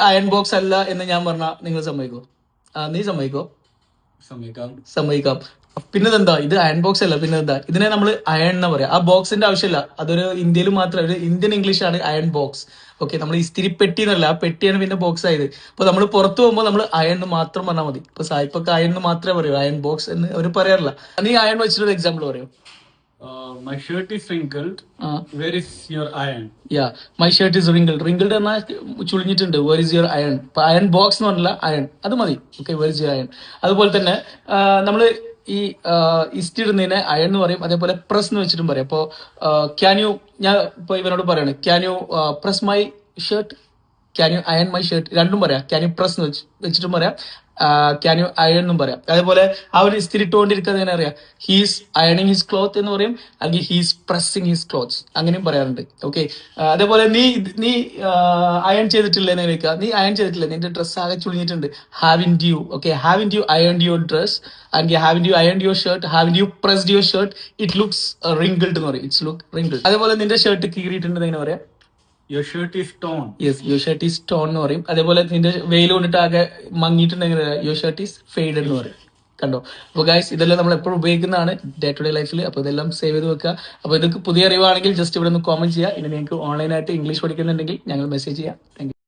Iron box അല്ല എന്ന് ഞാൻ പറഞ്ഞ നിങ്ങൾ സമ്മതിക്കോ? നീ സമ്മതിക്കോ? സമ്മതിക്കാം. പിന്നെന്താ, ഇത് അയൺ ബോക്സ് അല്ല, പിന്നെന്താ, ഇതിനെ നമ്മൾ അയൺ എന്ന് പറയാം. ആ ബോക്സിന്റെ ആവശ്യമില്ല, അതൊരു ഇന്ത്യയിൽ മാത്രം, ഒരു ഇന്ത്യൻ ഇംഗ്ലീഷ് ആണ് അയൺ ബോക്സ്. ഓക്കെ, നമ്മൾ ഇസ്തിരി പെട്ടി എന്നല്ല, ആ പെട്ടിയാണ് പിന്നെ ബോക്സ് ആയത്. അപ്പൊ നമ്മൾ പുറത്തു പോകുമ്പോൾ നമ്മൾ അയൺ എന്ന് മാത്രം പറഞ്ഞാൽ മതി. ഇപ്പൊ സായിപ്പൊക്കെ അയൺ എന്ന് മാത്രമേ പറയൂ, അയൺ ബോക്സ് എന്ന് അവർ പറയാറില്ല. നീ അയൺ വെച്ചിട്ടൊരു എക്സാമ്പിൾ പറയോ? My shirt is wrinkled. Where is your iron? Yeah, my shirt is wrinkled. Wrinkled എന്നാൽ ചുളിഞ്ഞിട്ടുണ്ട്. Where is your iron? ഇപ്പൊ അയൺ ബോക്സ് എന്ന് പറഞ്ഞില്ല, അയൺ അത് മതി. Okay, where is your iron? അതുപോലെ തന്നെ നമ്മൾ ഈ ഇസ്തി ഇടുന്നതിനെ അയൺ എന്ന് പറയും. അതേപോലെ പ്രസ് എന്ന് വെച്ചിട്ടും പറയാം. ഇപ്പോ ക്യാൻ യു, ഞാൻ ഇപ്പൊ ഇവനോട് പറയാണ്, can you press my shirt, can you iron my shirt, രണ്ടും പറയാം. ക്യാൻ യു പ്രസ് എന്ന് വെച്ചിട്ടും പറയാം, ക്യാൻ യു അയൺ എന്നും പറയാം. അതേപോലെ ആ ഒരു ഇസ്തിരി ഇട്ടുകൊണ്ടിരിക്കുന്നത് എങ്ങനെ അറിയാം? ഹീസ് അയണിങ് ഹിസ് ക്ലോത്ത് എന്ന് പറയും, അല്ലെങ്കിൽ ഹീസ് പ്രസ്സിങ് ഹിസ് ക്ലോത്ത്സ്, അങ്ങനെയും പറയാറുണ്ട്. ഓക്കെ, അതേപോലെ നീ അയൺ ചെയ്തിട്ടില്ലെന്ന് ചോദിക്കുക. നീ അയൺ ചെയ്തിട്ടില്ല, നിന്റെ ഡ്രസ്സ് ആകെ ചുളിഞ്ഞിട്ടുണ്ട്. Haven't you, okay, haven't you iron your dress, അല്ലെങ്കിൽ haven't you iron your shirt, haven't you pressed your shirt, it looks wrinkled എന്ന് പറയും. It's look wrinkled. അതേപോലെ നിന്റെ ഷർട്ട് കീറിയിട്ടുണ്ടെന്ന് എങ്ങനെ പറയാം? Your shirt is torn. Yes, your shirt is tone എന്ന് പറയും. അതേപോലെ നിന്റെ വെയിൽ കൊണ്ടിട്ട് ആകെ മങ്ങിയിട്ടുണ്ടെങ്കിൽ യുവർ ഷർട്ട് ഈസ് ഫെയ്ഡഡ് എന്ന് പറയും. കണ്ടോ? അപ്പോൾ ഗൈസ്, ഇതെല്ലാം നമ്മൾ എപ്പോഴും ഉപയോഗിക്കുന്നതാണ് ഡേ ടു ഡേ ലൈഫിൽ. അപ്പോൾ ഇതെല്ലാം സേവ് ചെയ്ത് വെക്കുക. അപ്പോൾ ഇതൊക്കെ പുതിയ അറിവാണെങ്കിൽ ജസ്റ്റ് ഇവിടെ നിന്ന് കോമന്റ് ചെയ്യുക. ഇനി നിങ്ങൾക്ക് ഓൺലൈനായിട്ട് ഇംഗ്ലീഷ് പഠിക്കുന്നുണ്ടെങ്കിൽ ഞങ്ങൾ മെസ്സേജ് ചെയ്യാം. Thank you.